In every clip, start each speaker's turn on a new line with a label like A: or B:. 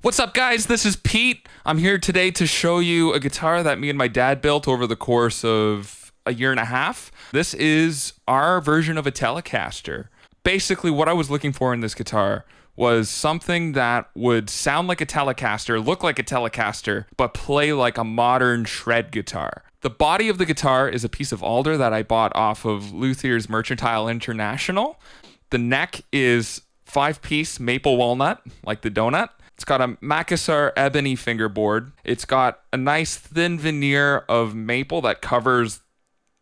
A: What's up, guys? This is Pete. I'm here today to show you a guitar that me and my dad built over the course of a year and a half. This is our version of a Telecaster. Basically, what I was looking for in this guitar was something that would sound like a Telecaster, look like a Telecaster, but play like a modern shred guitar. The body of the guitar is a piece of alder that I bought off of Luthier's Mercantile International. The neck is 5-piece maple walnut, like the donut. It's got a Macassar ebony fingerboard. It's got a nice thin veneer of maple that covers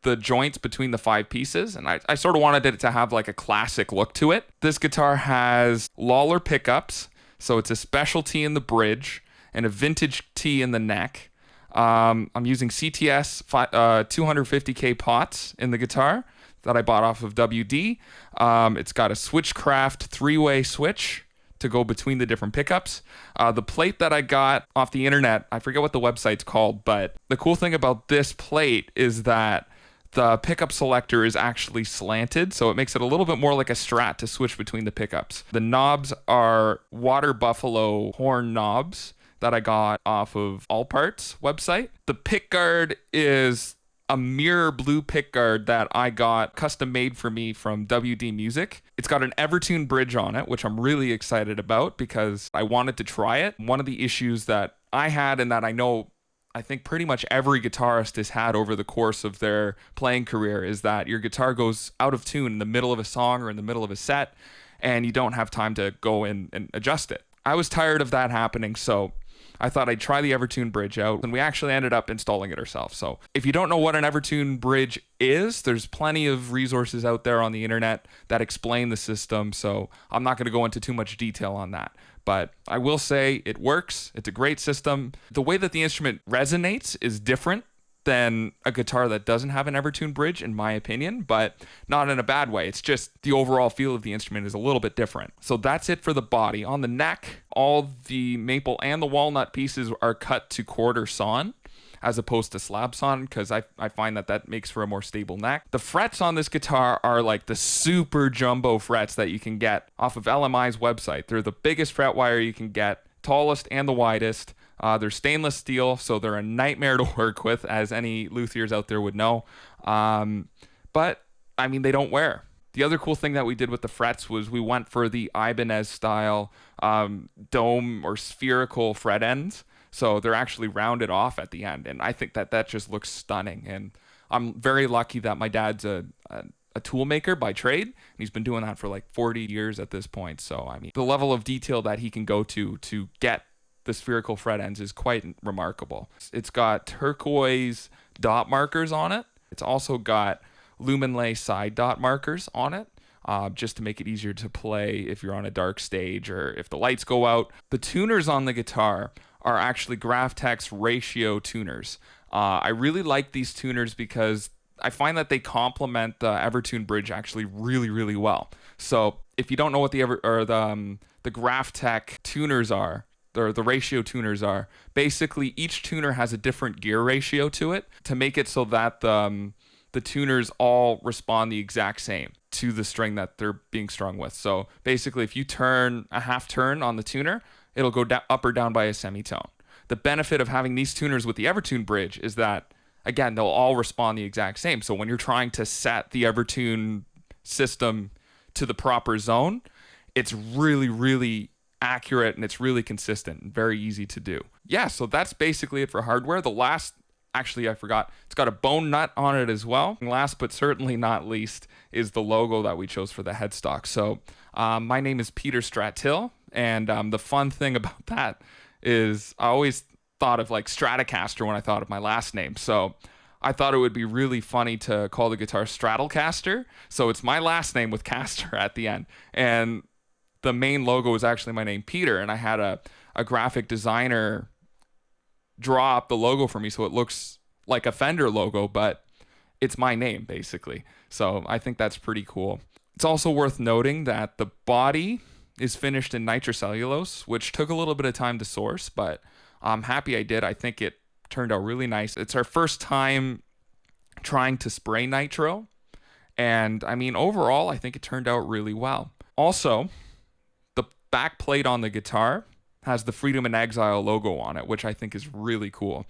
A: the joints between the 5 pieces. And I sort of wanted it to have like a classic look to it. This guitar has Lawler pickups. So it's a specialty in the bridge and a vintage T in the neck. I'm using CTS 250K pots in the guitar that I bought off of WD. It's got a Switchcraft 3-way switch to go between the different pickups. The plate that I got off the internet, I forget what the website's called, but the cool thing about this plate is that the pickup selector is actually slanted, so it makes it a little bit more like a Strat to switch between the pickups. The knobs are Water Buffalo horn knobs that I got off of All Parts website. The pickguard is a mirror blue pickguard that I got custom made for me from WD Music. It's got an Evertune bridge on it, which I'm really excited about because I wanted to try it. One of the issues that I had, and that I think pretty much every guitarist has had over the course of their playing career, is that your guitar goes out of tune in the middle of a song or in the middle of a set, and you don't have time to go in and adjust it. I was tired of that happening, so I thought I'd try the Evertune bridge out, and we actually ended up installing it ourselves. So if you don't know what an Evertune bridge is, there's plenty of resources out there on the internet that explain the system, so I'm not going to go into too much detail on that. But I will say it works. It's a great system. The way that the instrument resonates is different than a guitar that doesn't have an Evertune bridge, in my opinion, but not in a bad way. It's just the overall feel of the instrument is a little bit different. So that's it for the body. On the neck, all the maple and the walnut pieces are cut to quarter sawn as opposed to slab sawn, because I find that makes for a more stable neck. The frets on this guitar are like the super jumbo frets that you can get off of LMI's website. They're the biggest fret wire you can get, tallest and the widest. They're stainless steel, so they're a nightmare to work with, as any luthiers out there would know. But, I mean, they don't wear. The other cool thing that we did with the frets was we went for the Ibanez style dome or spherical fret ends. So they're actually rounded off at the end, and I think that just looks stunning. And I'm very lucky that my dad's a tool maker by trade, and he's been doing that for like 40 years at this point. So, I mean, the level of detail that he can go to get the spherical fret ends is quite remarkable. It's got turquoise dot markers on it. It's also got lumen-lay side dot markers on it, just to make it easier to play if you're on a dark stage or if the lights go out. The tuners on the guitar are actually Graphtex ratio tuners. I really like these tuners because I find that they complement the Evertune bridge actually really, really well. So if you don't know what the Graphtex tuners are, the ratio tuners are, basically each tuner has a different gear ratio to it to make it so that the tuners all respond the exact same to the string that they're being strung with. So basically, if you turn a half turn on the tuner, it'll go up or down by a semitone. The benefit of having these tuners with the Evertune bridge is that, again, they'll all respond the exact same. So when you're trying to set the Evertune system to the proper zone, it's really, really accurate, and it's really consistent and very easy to do. Yeah, so that's basically it for hardware. Actually, I forgot, it's got a bone nut on it as well. And last but certainly not least is the logo that we chose for the headstock. So my name is Peter Stratil, and the fun thing about that is I always thought of like Stratocaster when I thought of my last name. So I thought it would be really funny to call the guitar Stratilcaster. So it's my last name with caster at the end. And the main logo is actually my name, Peter, and I had a graphic designer draw up the logo for me so it looks like a Fender logo, but it's my name, basically. So I think that's pretty cool. It's also worth noting that the body is finished in nitrocellulose, which took a little bit of time to source, but I'm happy I did. I think it turned out really nice. It's our first time trying to spray nitro, and I mean, overall, I think it turned out really well. Also, the back plate on the guitar has the Freedom in Exile logo on it, which I think is really cool.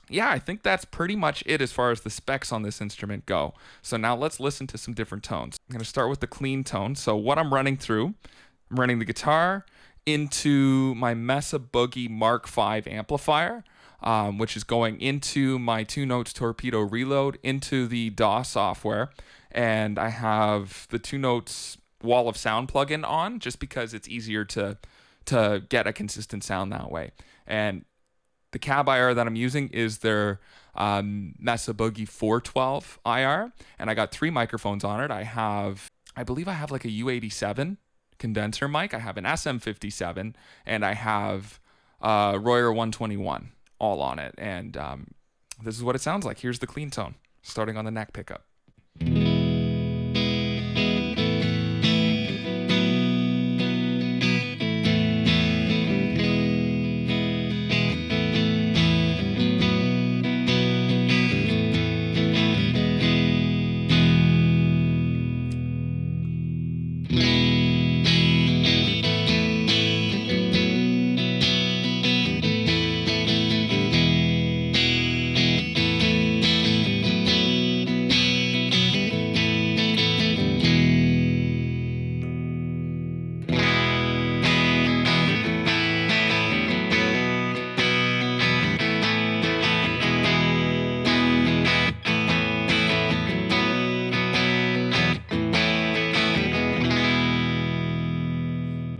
A: Yeah, I think that's pretty much it as far as the specs on this instrument go. So now let's listen to some different tones. I'm going to start with the clean tone. So what I'm running through, I'm running the guitar into my Mesa Boogie Mark V amplifier, which is going into my 2-Notes Torpedo Reload into the DAW software. And I have the 2-Notes Wall of Sound plugin on just because it's easier to get a consistent sound that way. And the cab IR that I'm using is their Mesa Boogie 412 IR, and I got 3 microphones on it. I believe I have like a U87 condenser mic. I have an SM57, and I have Royer 121 all on it. And this is what it sounds like. Here's the clean tone, starting on the neck pickup.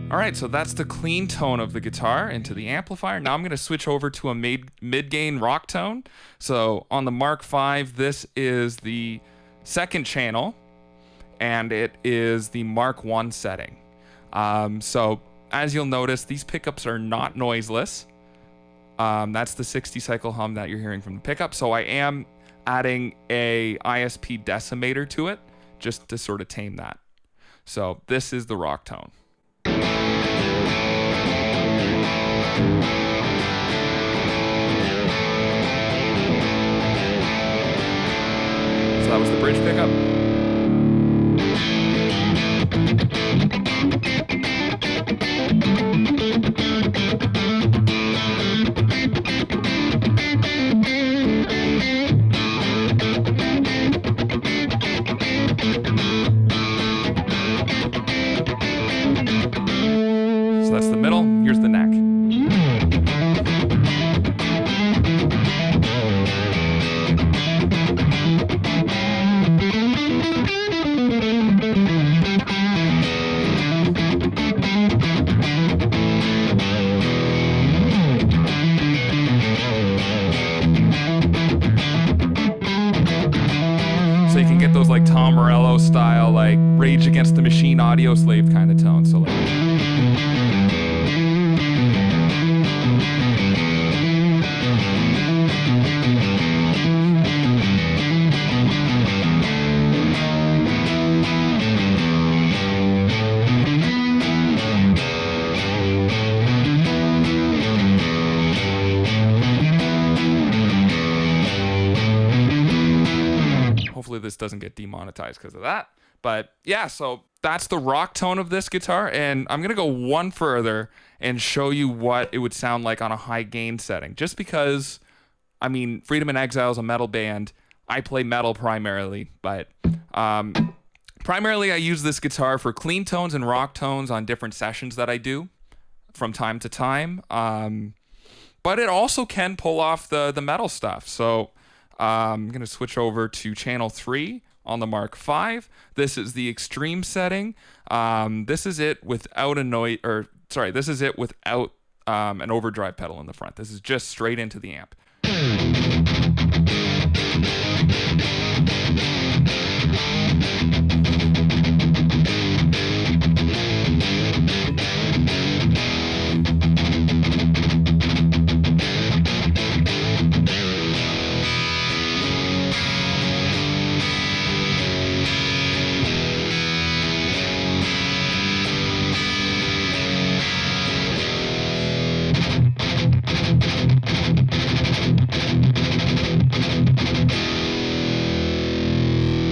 A: All right, so that's the clean tone of the guitar into the amplifier. Now I'm going to switch over to a mid-gain rock tone. So on the Mark V, this is the second channel, and it is the Mark I setting. So as you'll notice, these pickups are not noiseless. That's the 60 cycle hum that you're hearing from the pickup. So I am adding a ISP decimator to it just to sort of tame that. So this is the rock tone. So that was the bridge pickup. So that's the middle. Here's the neck. So you can get those like Tom Morello style, like Rage Against the Machine Audio Slave kind of tone. So like. Hopefully this doesn't get demonetized because of that. But yeah, so that's the rock tone of this guitar. And I'm going to go one further and show you what it would sound like on a high gain setting. Just because, I mean, Freedom in Exile is a metal band. I play metal primarily, but primarily I use this guitar for clean tones and rock tones on different sessions that I do from time to time. But it also can pull off the metal stuff. So I'm going to switch over to channel 3 on the Mark V. This is the extreme setting. This is it without this is it without an overdrive pedal in the front. This is just straight into the amp.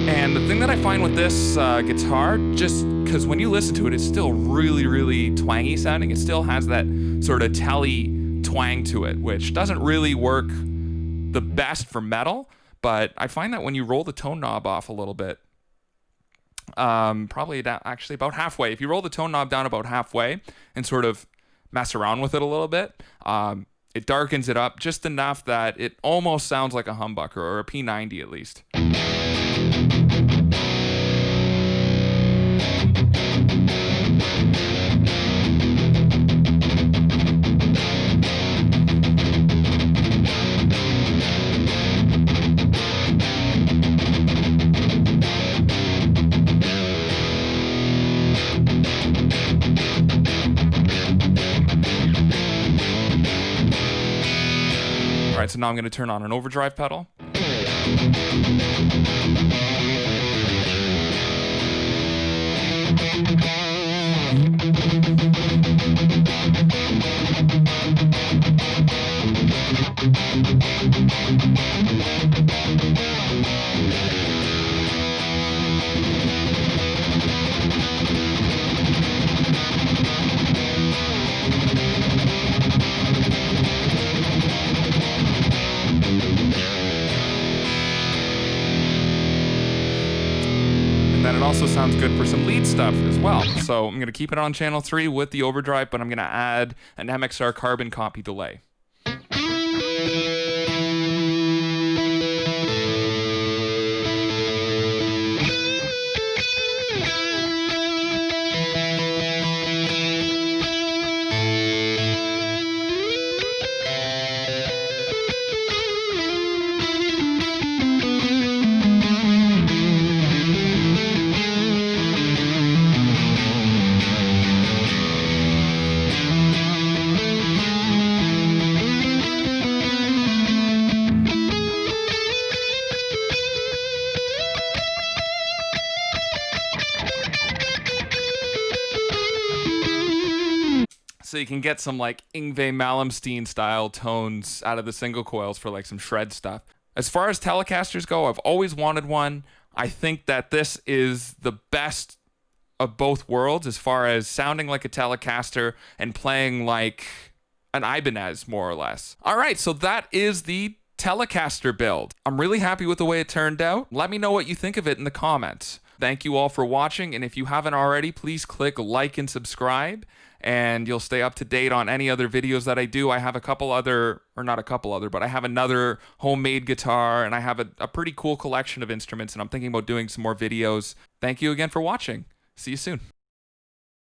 A: And the thing that I find with this guitar, just because when you listen to it, it's still really, really twangy sounding. It still has that sort of telly twang to it, which doesn't really work the best for metal, but I find that when you roll the tone knob off a little bit, probably actually about halfway, if you roll the tone knob down about halfway and sort of mess around with it a little bit, it darkens it up just enough that it almost sounds like a humbucker, or a P90 at least. All right, so now I'm going to turn on an overdrive pedal. Then it also sounds good for some lead stuff as well. So I'm going to keep it on channel 3 with the overdrive, but I'm going to add an MXR carbon copy delay. So you can get some like Yngwie Malmsteen style tones out of the single coils for like some shred stuff. As far as Telecasters go, I've always wanted one. I think that this is the best of both worlds as far as sounding like a Telecaster and playing like an Ibanez, more or less. All right, so that is the Telecaster build. I'm really happy with the way it turned out. Let me know what you think of it in the comments. Thank you all for watching, and if you haven't already, please click like and subscribe, and you'll stay up to date on any other videos that I do. I have a couple other, or not a couple other, but I have another homemade guitar, and I have a pretty cool collection of instruments, and I'm thinking about doing some more videos. Thank you again for watching. See you soon.